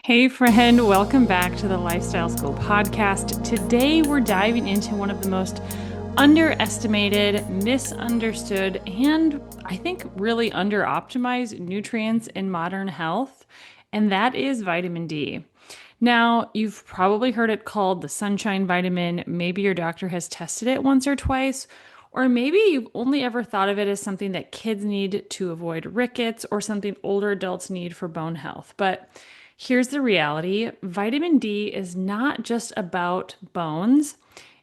Hey friend, welcome back to the Lifestyle School podcast. Today we're diving into one of the most underestimated, misunderstood, and I think really under-optimized nutrients in modern health, and that is vitamin D. Now, you've probably heard it called the sunshine vitamin. Maybe your doctor has tested it once or twice, or maybe you've only ever thought of it as something that kids need to avoid rickets or something older adults need for bone health. But here's the reality: vitamin D is not just about bones.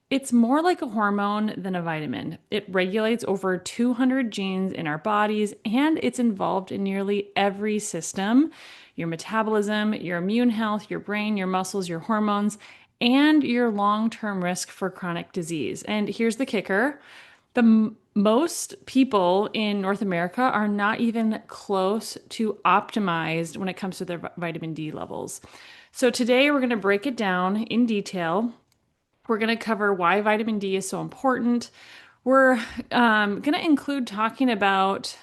It's more like a hormone than a vitamin. It regulates over 200 genes in our bodies, and it's involved in nearly every system: your metabolism, your immune health, your brain, your muscles, your hormones, and your long term risk for chronic disease. And here's the kicker: most people in North America are not even close to optimized when it comes to their vitamin D levels. So today we're going to break it down in detail. We're going to cover why vitamin D is so important. We're going to include talking about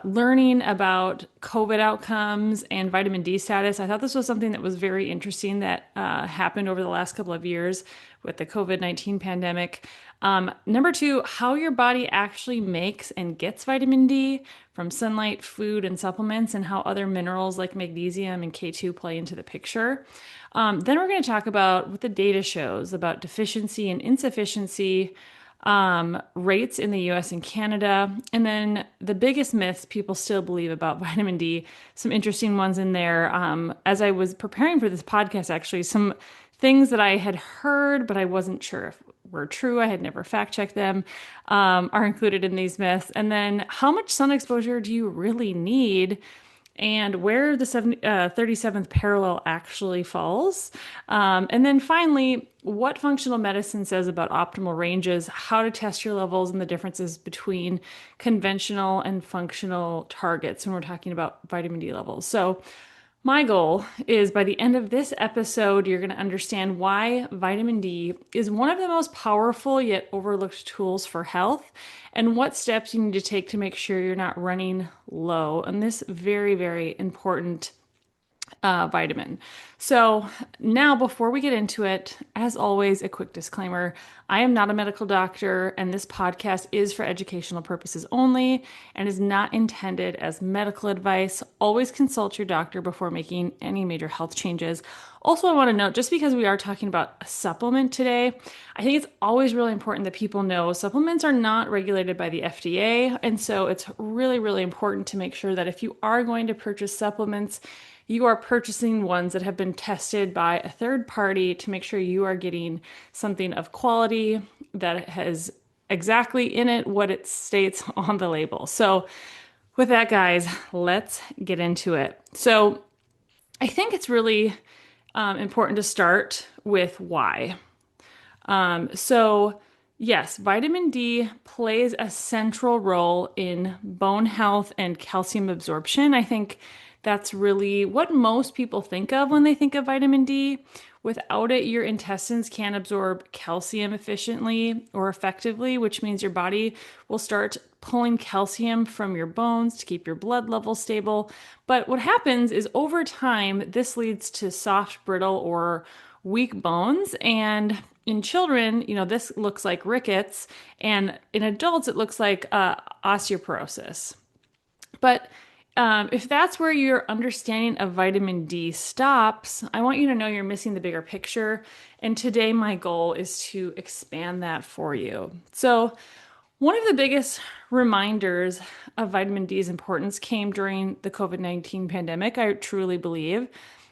learning about COVID outcomes and vitamin D status. I thought this was something that was very interesting that happened over the last couple of years with the COVID-19 pandemic. Number two, how your body actually makes and gets vitamin D from sunlight, food, and supplements, and how other minerals like magnesium and K2 play into the picture. Then we're going to talk about what the data shows about deficiency and insufficiency rates in the US and Canada. And then the biggest myths people still believe about vitamin D, some interesting ones in there. As I was preparing for this podcast, actually, some things that I had heard, but I wasn't sure if were true, I had never fact checked them, are included in these myths. And then how much sun exposure do you really need, and where the 37th parallel actually falls. And then finally, what functional medicine says about optimal ranges, how to test your levels, and the differences between conventional and functional targets when we're talking about vitamin D levels. So my goal is by the end of this episode, you're going to understand why vitamin D is one of the most powerful yet overlooked tools for health, and what steps you need to take to make sure you're not running low on this very, very important vitamin. So now, before we get into it, as always, a quick disclaimer: I am not a medical doctor, and this podcast is for educational purposes only and is not intended as medical advice. Always consult your doctor before making any major health changes. Also, I want to note, just because we are talking about a supplement today, I think it's always really important that people know supplements are not regulated by the FDA. And so it's really, really important to make sure that if you are going to purchase supplements, you are purchasing ones that have been tested by a third party to make sure you are getting something of quality that has exactly in it what it states on the label. So with that, guys, let's get into it. So I think it's really important to start with why. Yes, vitamin D plays a central role in bone health and calcium absorption. I think that's really what most people think of when they think of vitamin D. Without it, your intestines can't absorb calcium efficiently or effectively, which means your body will start pulling calcium from your bones to keep your blood level stable. But what happens is, over time, this leads to soft, brittle, or weak bones. And in children, this looks like rickets, and in adults, it looks like osteoporosis. But if that's where your understanding of vitamin D stops, I want you to know you're missing the bigger picture. And today, my goal is to expand that for you. So, one of the biggest reminders of vitamin D's importance came during the COVID-19 pandemic, I truly believe.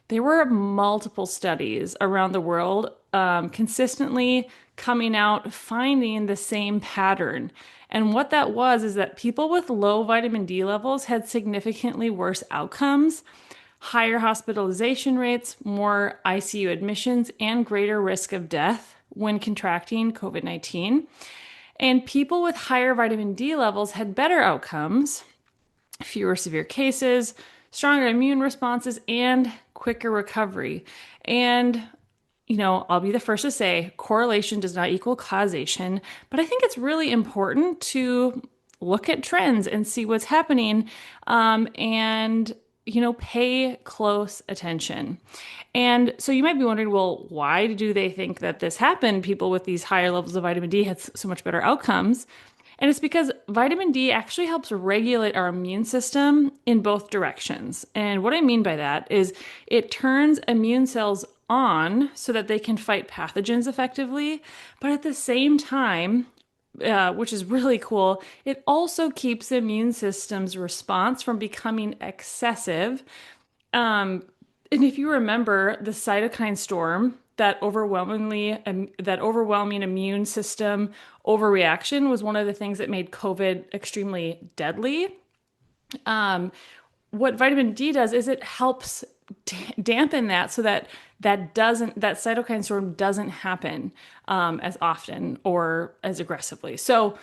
There were multiple studies around the world consistently coming out, finding the same pattern. And what that was is that people with low vitamin D levels had significantly worse outcomes, higher hospitalization rates, more ICU admissions, and greater risk of death when contracting COVID-19. And people with higher vitamin D levels had better outcomes, fewer severe cases, stronger immune responses, and quicker recovery. And I'll be the first to say correlation does not equal causation, but I think it's really important to look at trends and see what's happening. And pay close attention. And so you might be wondering, well, why do they think that this happened? People with these higher levels of vitamin D had so much better outcomes. And it's because vitamin D actually helps regulate our immune system in both directions. And what I mean by that is it turns immune cells on so that they can fight pathogens effectively. But at the same time, which is really cool, it also keeps the immune system's response from becoming excessive. And if you remember the cytokine storm, that overwhelming immune system overreaction was one of the things that made COVID extremely deadly. Um, what vitamin D does is it helps dampen that so that that cytokine storm doesn't happen as often or as aggressively. So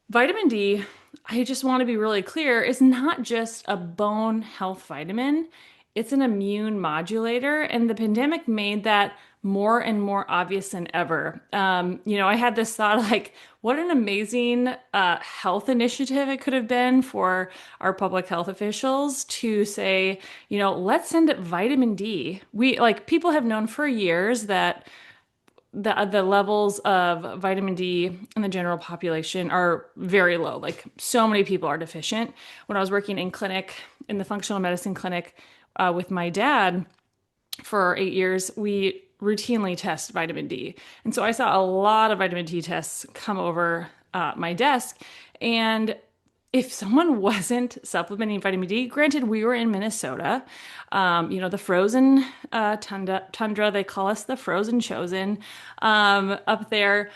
vitamin D, I just want to be really clear, is not just a bone health vitamin. It's an immune modulator, and the pandemic made that more and more obvious than ever. I had this thought like, what an amazing health initiative it could have been for our public health officials to say, let's send it vitamin D. We like people have known for years that the levels of vitamin D in the general population are very low. Like so many people are deficient. When I was working in the functional medicine clinic with my dad for 8 years, we routinely test vitamin D. And so I saw a lot of vitamin D tests come over my desk. And if someone wasn't supplementing vitamin D, granted, we were in Minnesota, the frozen tundra, they call us the frozen chosen up there.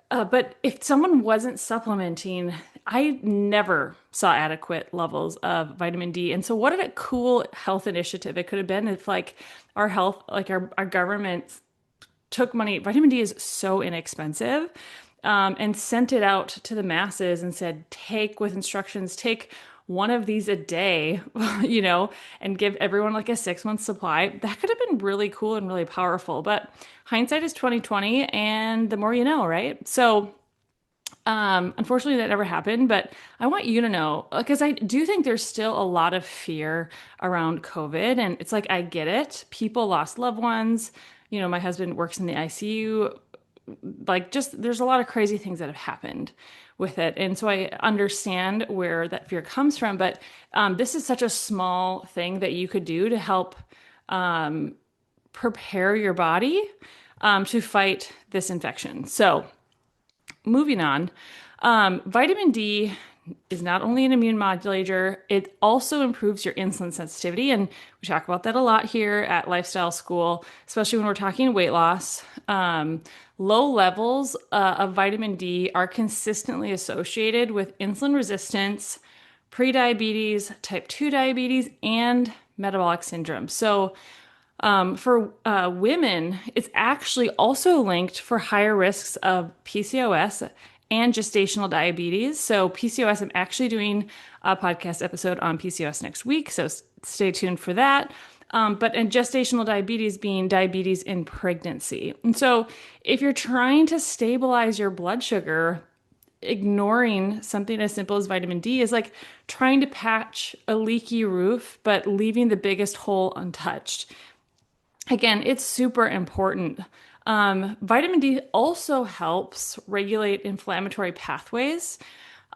But if someone wasn't supplementing, I never saw adequate levels of vitamin D. And so what a cool health initiative it could have been if like our health, like our government took money. Vitamin D is so inexpensive, and sent it out to the masses and said, with instructions, take one of these a day, and give everyone like a 6 month supply. That could have been really cool and really powerful. But hindsight is 2020, and the more you know, right? So unfortunately, that never happened, but I want you to know because I do think there's still a lot of fear around COVID. And it's like, I get it. People lost loved ones. My husband works in the ICU. Like, just there's a lot of crazy things that have happened with it. And so I understand where that fear comes from. But this is such a small thing that you could do to help prepare your body to fight this infection. So, moving on, vitamin D is not only an immune modulator, it also improves your insulin sensitivity. And we talk about that a lot here at Lifestyle School, especially when we're talking weight loss. Low levels of vitamin D are consistently associated with insulin resistance, prediabetes, type 2 diabetes, and metabolic syndrome. So, for women, it's actually also linked for higher risks of PCOS and gestational diabetes. So PCOS, I'm actually doing a podcast episode on PCOS next week, so stay tuned for that. But in gestational diabetes being diabetes in pregnancy. And so if you're trying to stabilize your blood sugar, ignoring something as simple as vitamin D is like trying to patch a leaky roof, but leaving the biggest hole untouched. Again, it's super important. Vitamin D also helps regulate inflammatory pathways.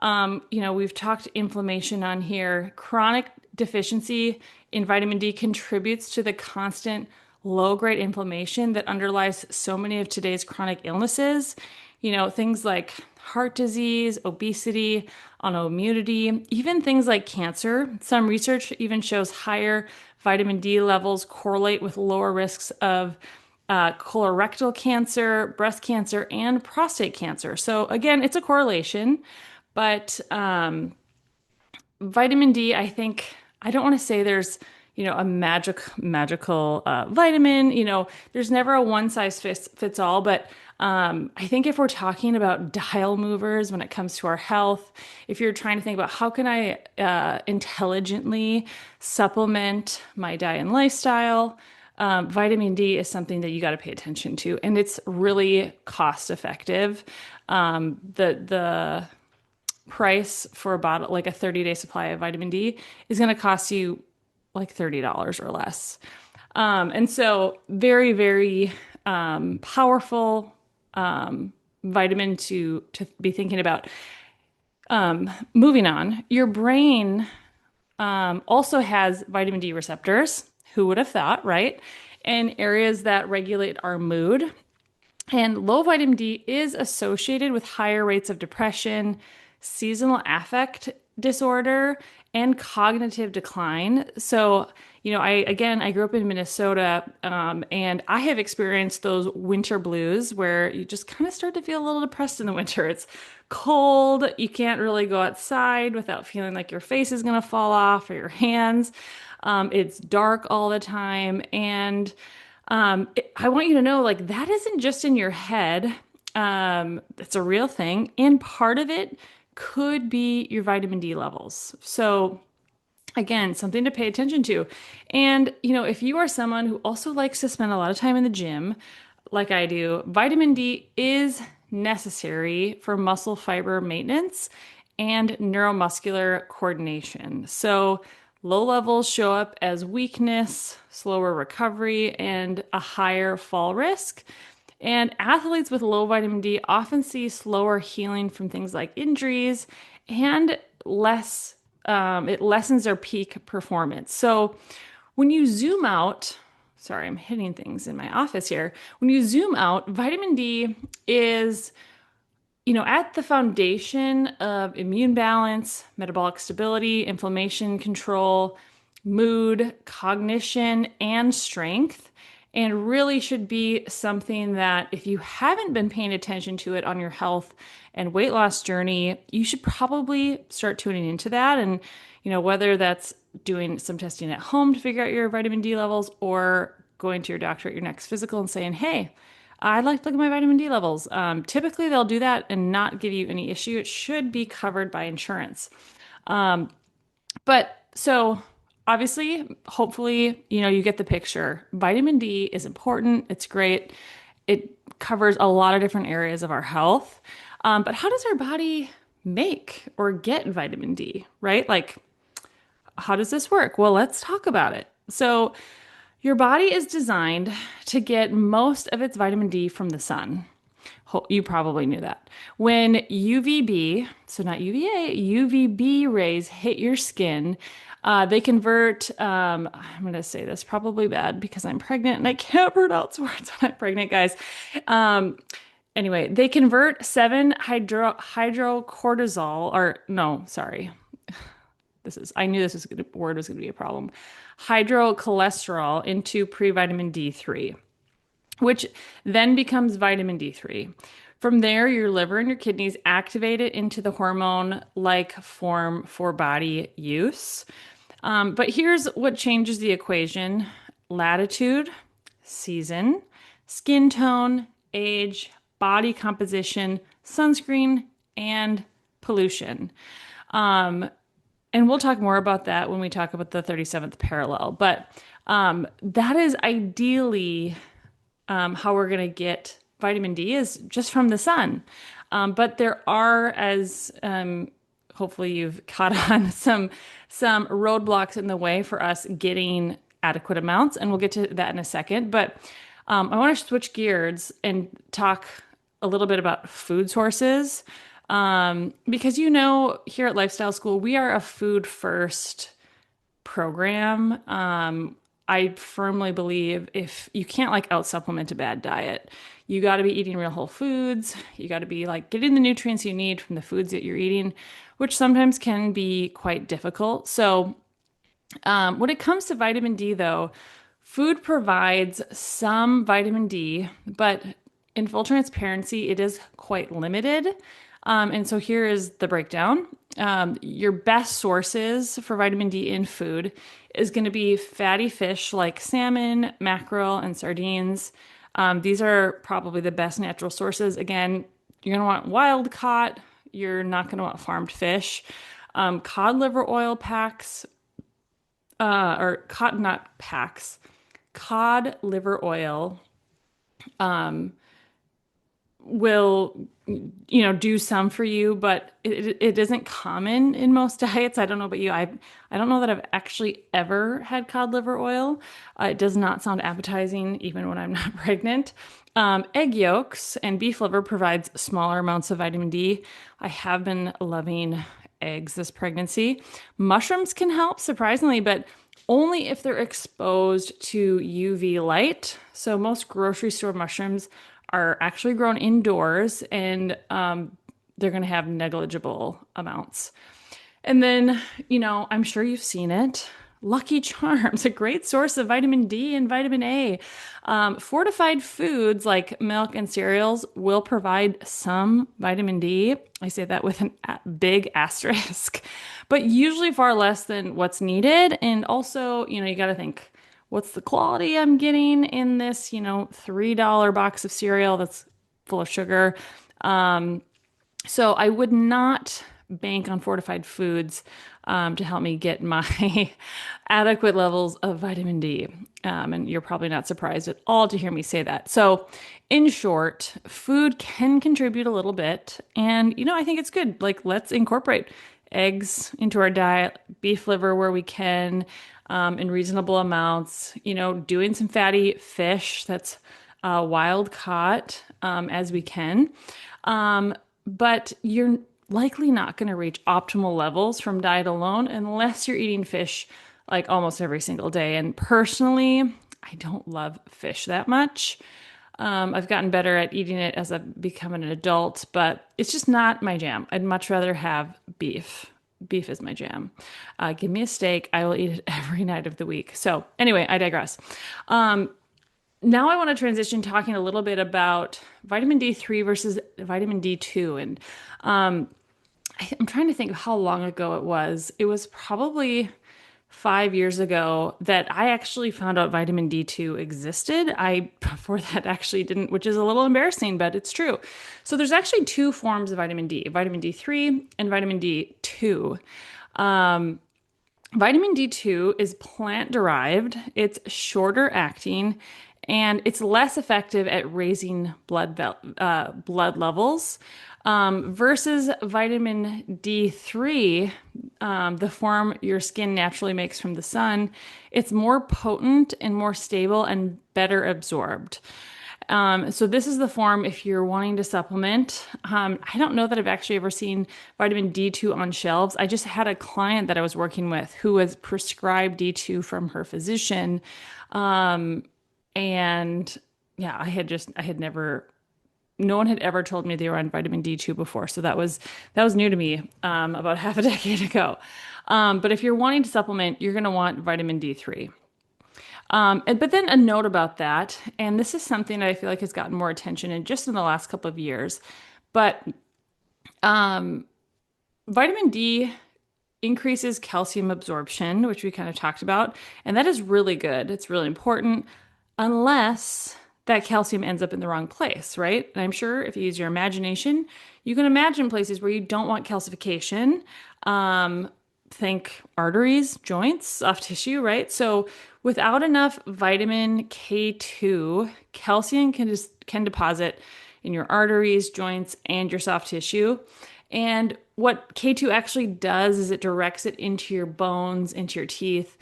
We've talked inflammation on here. Chronic deficiency in vitamin D contributes to the constant low-grade inflammation that underlies so many of today's chronic illnesses. Things like heart disease, obesity, autoimmunity, even things like cancer. Some research even shows higher vitamin D levels correlate with lower risks of colorectal cancer, breast cancer, and prostate cancer. So again, it's a correlation, but vitamin D, I don't want to say there's, a magical vitamin. There's never a one size fits all, but I think if we're talking about dial movers when it comes to our health, if you're trying to think about how can I intelligently supplement my diet and lifestyle, vitamin D is something that you got to pay attention to, and it's really cost effective. The price for a bottle, like a 30-day supply of vitamin D, is going to cost you like $30 or less. And so very, very powerful vitamin to be thinking about. Moving on, your brain also has vitamin D receptors. Who would have thought, right? And areas that regulate our mood. And low vitamin D is associated with higher rates of depression, seasonal affect disorder, and cognitive decline. So, I grew up in Minnesota, and I have experienced those winter blues where you just kind of start to feel a little depressed in the winter. It's cold, you can't really go outside without feeling like your face is going to fall off or your hands. It's dark all the time, and I want you to know, like, that isn't just in your head. It's a real thing. And part of it could be your vitamin D levels. So, again, something to pay attention to. And, if you are someone who also likes to spend a lot of time in the gym, like I do, vitamin D is necessary for muscle fiber maintenance and neuromuscular coordination. So, low levels show up as weakness, slower recovery, and a higher fall risk. And athletes with low vitamin D often see slower healing from things like injuries and it lessens their peak performance. So when you zoom out, sorry, I'm hitting things in my office here. When you zoom out, vitamin D is at the foundation of immune balance, metabolic stability, inflammation control, mood, cognition, and strength, and really should be something that if you haven't been paying attention to it on your health and weight loss journey, you should probably start tuning into that. And, whether that's doing some testing at home to figure out your vitamin D levels or going to your doctor at your next physical and saying, hey, I'd like to look at my vitamin D levels. Typically, they'll do that and not give you any issue. It should be covered by insurance. But so obviously, hopefully, you get the picture. Vitamin D is important. It's great. It covers a lot of different areas of our health. But how does our body make or get vitamin D, right? Like, how does this work? Well, let's talk about it. So, your body is designed to get most of its vitamin D from the sun. You probably knew that. When UVB, so not UVA, UVB rays hit your skin, they convert, I'm going to say this probably bad because I'm pregnant and I can't pronounce words when I'm pregnant, guys. Anyway, they convert 7-hydrocortisol, or no, sorry. I knew word was going to be a problem. Hydrocholesterol into pre-vitamin D3, which then becomes vitamin D3. From there, your liver and your kidneys activate it into the hormone-like form for body use. But here's what changes the equation: latitude, season, skin tone, age, body composition, sunscreen, and pollution. And we'll talk more about that when we talk about the 37th parallel. But that is ideally how we're going to get vitamin D is just from the sun. But there are, as hopefully you've caught on, some roadblocks in the way for us getting adequate amounts. And we'll get to that in a second. But I want to switch gears and talk a little bit about food sources. Because here at Lifestyle School, we are a food first program. I firmly believe if you can't like out supplement a bad diet, you got to be eating real whole foods. You got to be like getting the nutrients you need from the foods that you're eating, which sometimes can be quite difficult. So, when it comes to vitamin D though, food provides some vitamin D, but in full transparency, it is quite limited. And so here is the breakdown. Your best sources for vitamin D in food is going to be fatty fish like salmon, mackerel, and sardines. These are probably the best natural sources. Again, you're going to want wild caught. You're not going to want farmed fish. Cod liver oil packs, or cod, not packs, cod liver oil, will, do some for you, but it isn't common in most diets. I don't know about you. I don't know that I've actually ever had cod liver oil. It does not sound appetizing, even when I'm not pregnant. Egg yolks and beef liver provides smaller amounts of vitamin D. I have been loving eggs this pregnancy. Mushrooms can help, surprisingly, but only if they're exposed to UV light. So most grocery store mushrooms are actually grown indoors, and they're going to have negligible amounts. And then, I'm sure you've seen it. Lucky Charms, a great source of vitamin D and vitamin A. Fortified foods like milk and cereals will provide some vitamin D. I say that with a big asterisk, but usually far less than what's needed. And also, you got to think, what's the quality I'm getting in this, $3 box of cereal that's full of sugar? So I would not bank on fortified foods to help me get my adequate levels of vitamin D. And you're probably not surprised at all to hear me say that. So, in short, food can contribute a little bit. And, I think it's good. Like, let's incorporate eggs into our diet, beef liver where we can, in reasonable amounts, doing some fatty fish that's wild caught as we can. But you're likely not going to reach optimal levels from diet alone unless you're eating fish like almost every single day. And personally, I don't love fish that much. I've gotten better at eating it as I've become an adult, but it's just not my jam. I'd much rather have beef. Beef is my jam. Give me a steak. I will eat it every night of the week. So anyway, I digress. Now I want to transition talking a little bit about vitamin D3 versus vitamin D2. And I'm trying to think of how long ago it was. It was probably 5 years ago that I actually found out vitamin D2 existed. I, before that, actually didn't, which is a little embarrassing, but it's true. So there's actually two forms of vitamin D, vitamin D3 and vitamin D2. Vitamin D2 is plant derived, it's shorter acting, and it's less effective at raising blood levels versus vitamin D3, the form your skin naturally makes from the sun. It's more potent and more stable and better absorbed. So this is the form if you're wanting to supplement. I don't know that I've actually ever seen vitamin D2 on shelves. I just had a client that I was working with who was prescribed D2 from her physician. And yeah, no one had ever told me they were on vitamin D2 before. So that was new to me, about half a decade ago. But if you're wanting to supplement, you're going to want vitamin D3. But then a note about that, and this is something that I feel like has gotten more attention in just in the last couple of years, but vitamin D increases calcium absorption, which we kind of talked about, and that is really good. It's really important, unless that calcium ends up in the wrong place, right? And I'm sure if you use your imagination, you can imagine places where you don't want calcification. Think arteries, joints, soft tissue, right? So without enough vitamin K2, calcium can deposit in your arteries, joints, and your soft tissue. And what K2 actually does is it directs it into your bones, into your teeth,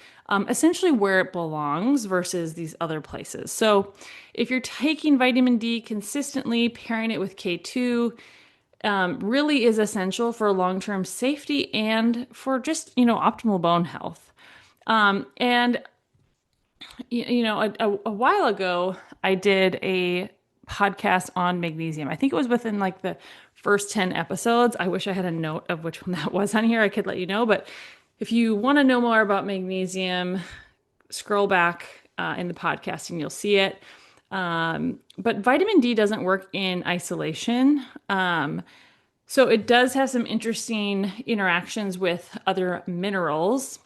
essentially where it belongs versus these other places. So if you're taking vitamin D consistently, pairing it with K2, really is essential for long-term safety and for just, optimal bone health. And, a while ago, I did a podcast on magnesium. I think it was within like the first 10 episodes. I wish I had a note of which one that was on here. I could let you know. But if you want to know more about magnesium, scroll back in the podcast and you'll see it. But vitamin D doesn't work in isolation. So it does have some interesting interactions with other minerals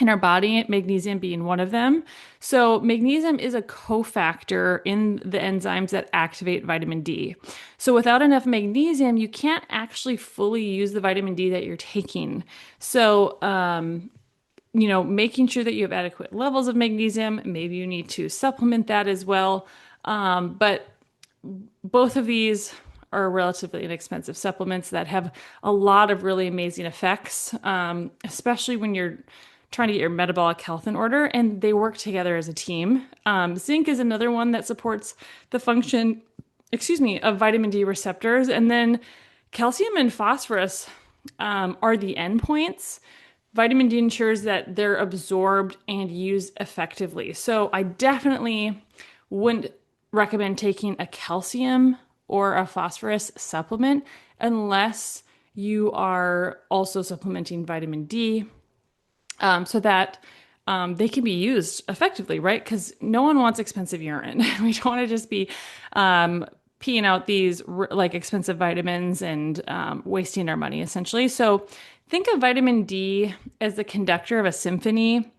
in our body, magnesium being one of them. So magnesium is a cofactor in the enzymes that activate vitamin D. So without enough magnesium, you can't actually fully use the vitamin D that you're taking. So, making sure that you have adequate levels of magnesium, maybe you need to supplement that as well. But both of these are relatively inexpensive supplements that have a lot of really amazing effects, especially when you're trying to get your metabolic health in order, and they work together as a team. Zinc is another one that supports the function, of vitamin D receptors, and then calcium and phosphorus are the endpoints. Vitamin D ensures that they're absorbed and used effectively. So I definitely wouldn't recommend taking a calcium or a phosphorus supplement unless you are also supplementing vitamin D, so that they can be used effectively, right? Because no one wants expensive urine. We don't want to just be peeing out these like expensive vitamins and wasting our money essentially. So think of vitamin D as the conductor of a symphony.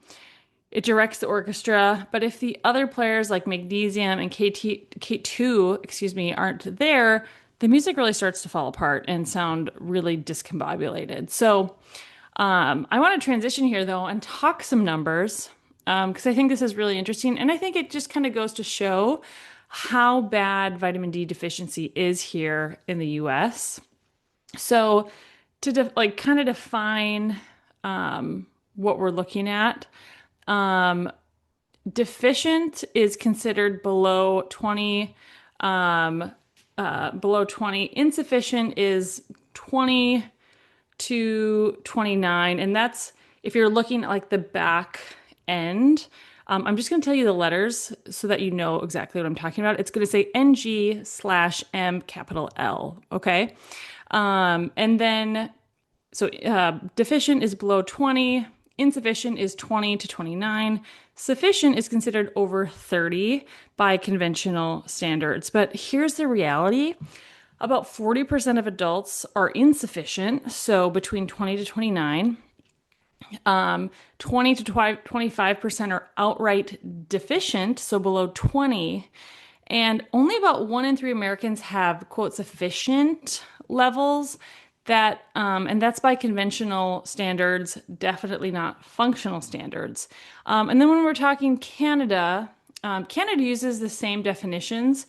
It directs the orchestra, but if the other players like magnesium and K2, aren't there, the music really starts to fall apart and sound really discombobulated. So I want to transition here though and talk some numbers because I think this is really interesting. And I think it just kind of goes to show how bad vitamin D deficiency is here in the US. So to kind of define what we're looking at, deficient is considered below 20, below 20. Insufficient is 20 to 29. And that's if you're looking at like the back end. I'm just going to tell you the letters so that you know exactly what I'm talking about. It's going to say NG/M capital L. Okay. And then, so deficient is below 20. Insufficient is 20 to 29. Sufficient is considered over 30 by conventional standards. But here's the reality. About 40% of adults are insufficient, so between 20 to 29. 20 to 25% are outright deficient, so below 20. And only about 1 in 3 Americans have, quote, sufficient levels that, and that's by conventional standards, definitely not functional standards. And then when we're talking Canada, Canada uses the same definitions,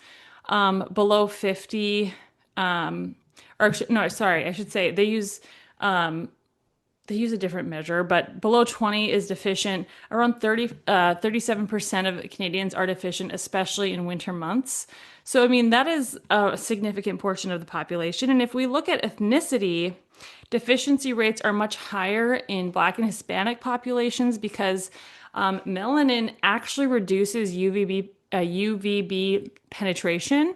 below 50, no, sorry, I should say they use a different measure, but below 20 is deficient. Around 37% of Canadians are deficient, especially in winter months. So, I mean, that is a significant portion of the population. And if we look at ethnicity, deficiency rates are much higher in Black and Hispanic populations because melanin actually reduces UVB penetration.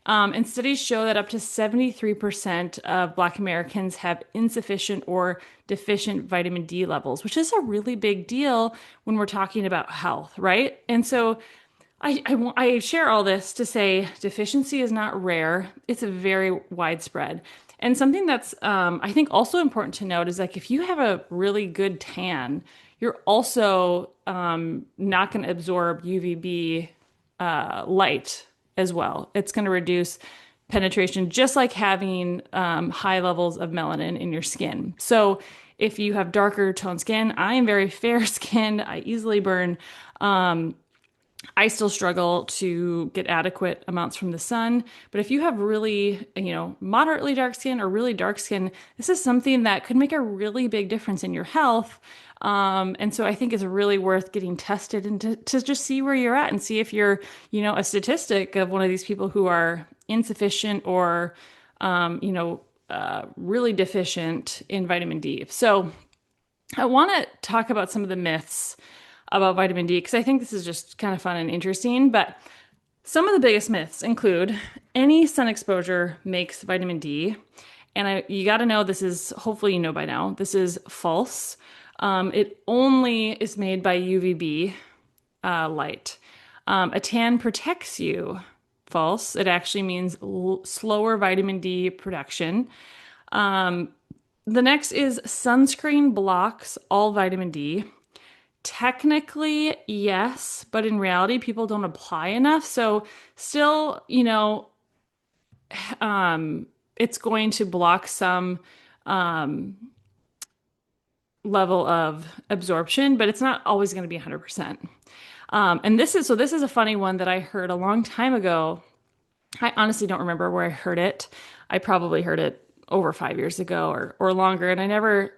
And studies show that up to 73% of Black Americans have insufficient or deficient vitamin D levels, which is a really big deal when we're talking about health, right? And so I share all this to say deficiency is not rare. It's very widespread. And something that's, I think, also important to note is like if you have a really good tan, you're also not going to absorb UVB light as well. It's going to reduce penetration, just like having high levels of melanin in your skin. So if you have darker toned skin, I am very fair skinned. I easily burn. I still struggle to get adequate amounts from the sun. But if you have really, moderately dark skin or really dark skin, this is something that could make a really big difference in your health. And so I think it's really worth getting tested and to just see where you're at and see if you're, a statistic of one of these people who are insufficient or, really deficient in vitamin D. So I want to talk about some of the myths about vitamin D because I think this is just kind of fun and interesting. But some of the biggest myths include any sun exposure makes vitamin D. And you got to know this is, hopefully you know by now, this is false. It only is made by UVB light. A tan protects you. False. It actually means slower vitamin D production. The next is sunscreen blocks all vitamin D. Technically, yes, but in reality, people don't apply enough. So still, it's going to block some level of absorption, but it's not always going to be 100%. And this is a funny one that I heard a long time ago. I honestly don't remember where I heard it. I probably heard it over 5 years ago or longer, and I never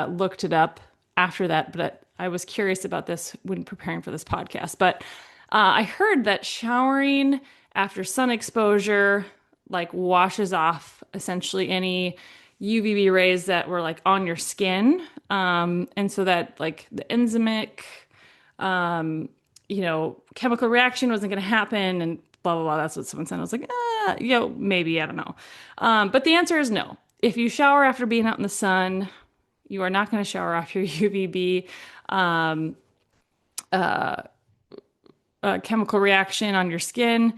looked it up after that. But I was curious about this when preparing for this podcast. But I heard that showering after sun exposure like washes off essentially any UVB rays that were like on your skin, and so that like the enzymic chemical reaction wasn't going to happen and blah, blah, blah. That's what someone said. I was like, maybe, I don't know. But the answer is no. If you shower after being out in the sun, you are not going to shower off your UVB chemical reaction on your skin.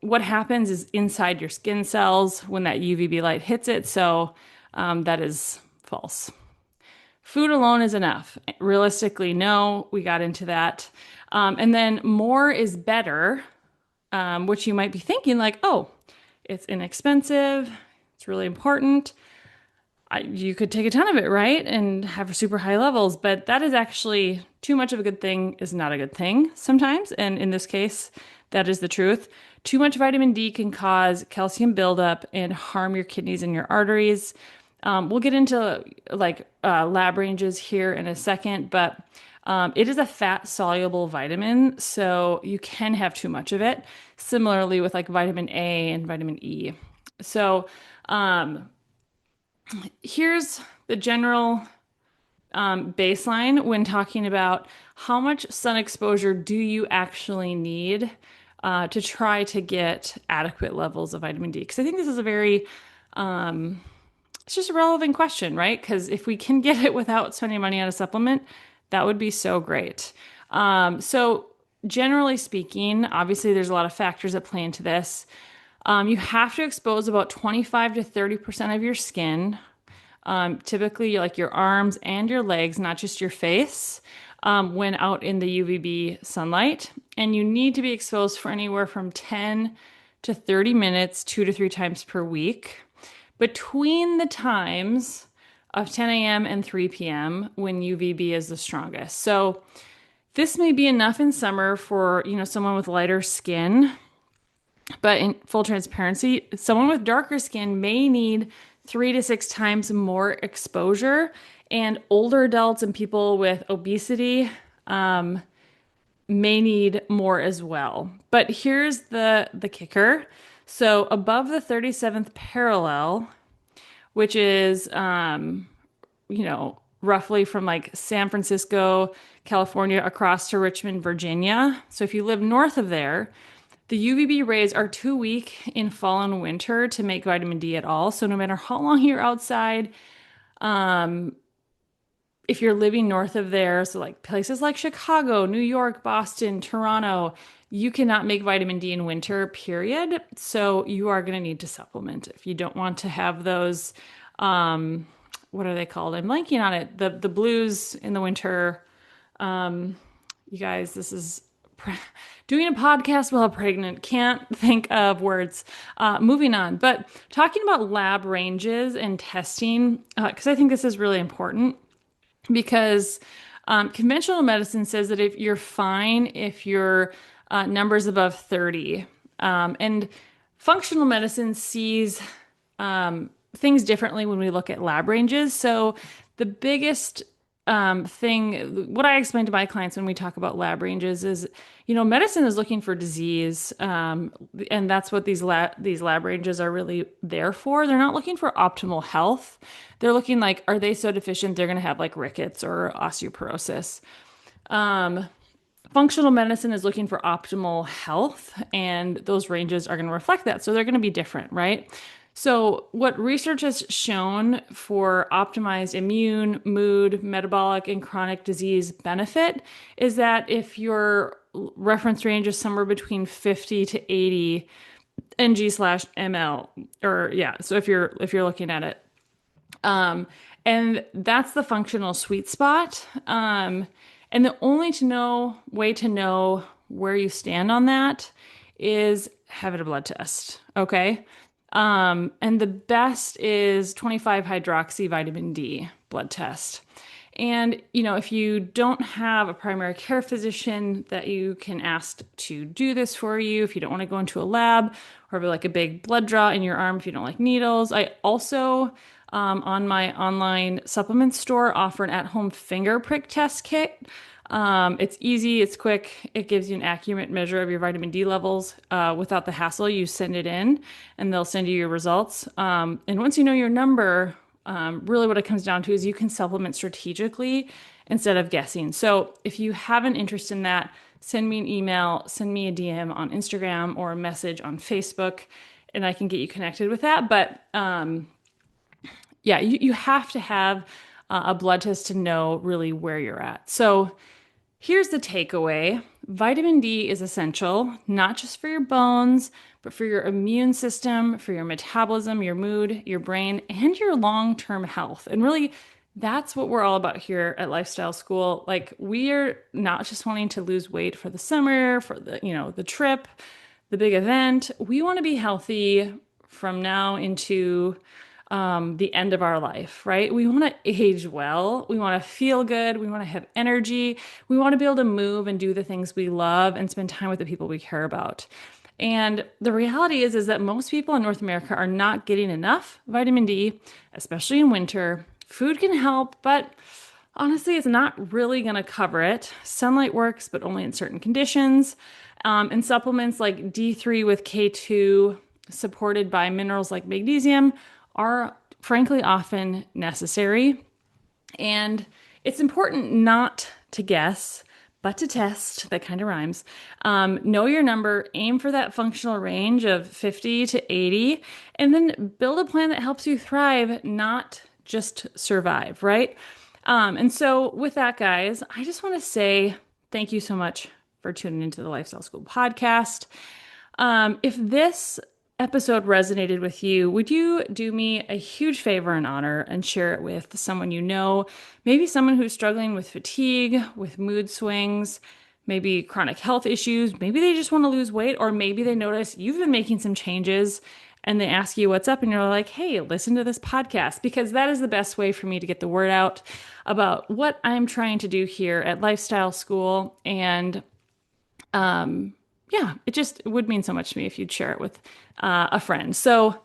What happens is inside your skin cells when that UVB light hits it. So that is false. Food alone is enough. Realistically, no, we got into that. And then more is better, which you might be thinking like, oh, it's inexpensive, it's really important. You could take a ton of it, right? And have super high levels, but that is actually too much of a good thing is not a good thing sometimes. And in this case, that is the truth. Too much vitamin D can cause calcium buildup and harm your kidneys and your arteries. We'll get into like lab ranges here in a second, but it is a fat soluble vitamin, so you can have too much of it. Similarly with like vitamin A and vitamin E. So here's the general baseline when talking about how much sun exposure do you actually need to try to get adequate levels of vitamin D? Because I think this is a very it's just a relevant question, right? Because if we can get it without spending money on a supplement, that would be so great. So generally speaking, obviously there's a lot of factors that play into this. You have to expose about 25 to 30% of your skin, typically like your arms and your legs, not just your face, when out in the UVB sunlight. And you need to be exposed for anywhere from 10 to 30 minutes, 2 to 3 times per week, between the times of 10 a.m. and 3 p.m. when UVB is the strongest. So this may be enough in summer for, someone with lighter skin, but in full transparency, someone with darker skin may need 3 to 6 times more exposure, and older adults and people with obesity may need more as well. But here's the kicker. So above the 37th parallel, which is roughly from like San Francisco, California across to Richmond, Virginia. So if you live north of there, the UVB rays are too weak in fall and winter to make vitamin D at all. So no matter how long you're outside, if you're living north of there, so like places like Chicago, New York, Boston, Toronto, you cannot make vitamin D in winter, period. So you are going to need to supplement if you don't want to have those, what are they called? I'm blanking on it. The blues in the winter. You guys, this is doing a podcast while pregnant. Can't think of words. Moving on. But talking about lab ranges and testing, because I think this is really important. Because conventional medicine says that if you're fine if your number's above 30, and functional medicine sees things differently when we look at lab ranges. So the biggest thing, what I explain to my clients when we talk about lab ranges is, medicine is looking for disease, and that's what these lab ranges are really there for. They're not looking for optimal health. They're looking like, are they so deficient they're going to have like rickets or osteoporosis? Functional medicine is looking for optimal health, and those ranges are going to reflect that. So they're going to be different, right? So what research has shown for optimized immune, mood, metabolic, and chronic disease benefit is that if your reference range is somewhere between 50 to 80 ng/ml, or yeah, so if you're looking at it, and that's the functional sweet spot. And the only way to know where you stand on that is have it a blood test. Okay. And the best is 25 hydroxy vitamin D blood test. And, if you don't have a primary care physician that you can ask to do this for you, if you don't want to go into a lab or like a big blood draw in your arm, if you don't like needles, I also, on my online supplement store, offer an at-home finger prick test kit. It's easy, it's quick, it gives you an accurate measure of your vitamin D levels without the hassle. You send it in and they'll send you your results. And once you know your number, really what it comes down to is you can supplement strategically instead of guessing. So if you have an interest in that, send me an email, send me a DM on Instagram or a message on Facebook, and I can get you connected with that. But yeah, you have to have a blood test to know really where you're at. So here's the takeaway. Vitamin D is essential, not just for your bones, but for your immune system, for your metabolism, your mood, your brain, and your long-term health. And really, that's what we're all about here at Lifestyle School. Like, we are not just wanting to lose weight for the summer, for the trip, the big event. We want to be healthy from now into the end of our life, right? We want to age well. We want to feel good. We want to have energy. We want to be able to move and do the things we love and spend time with the people we care about. And the reality is that most people in North America are not getting enough vitamin D, especially in winter. Food can help, but honestly, it's not really going to cover it. Sunlight works, but only in certain conditions. And supplements like D3 with K2, supported by minerals like magnesium, are frankly often necessary. And it's important not to guess, but to test. That kind of rhymes. Know your number, aim for that functional range of 50 to 80, and then build a plan that helps you thrive, not just survive, right? And so with that, guys, I just want to say thank you so much for tuning into the Lifestyle School podcast. If this episode resonated with you, would you do me a huge favor and honor and share it with someone you know, maybe someone who's struggling with fatigue, with mood swings, maybe chronic health issues, maybe they just want to lose weight, or maybe they notice you've been making some changes and they ask you what's up and you're like, hey, listen to this podcast, because that is the best way for me to get the word out about what I'm trying to do here at Lifestyle School. And yeah, it would mean so much to me if you'd share it with a friend. So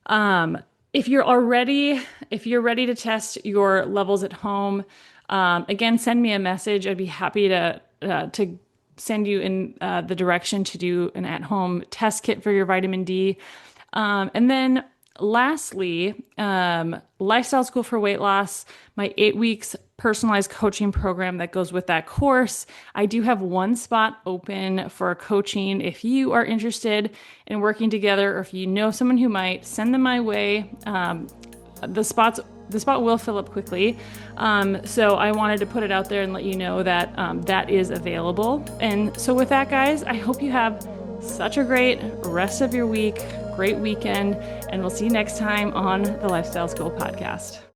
if you're ready to test your levels at home, again, send me a message. I'd be happy to send you in the direction to do an at-home test kit for your vitamin D. And then lastly, Lifestyle School for Weight Loss, my 8 weeks personalized coaching program that goes with that course. I do have one spot open for coaching. If you are interested in working together, or if you know someone who might, send them my way. The spot will fill up quickly. So I wanted to put it out there and let you know that that is available. And so with that, guys, I hope you have such a great rest of your week, great weekend, and we'll see you next time on the Lifestyle School podcast.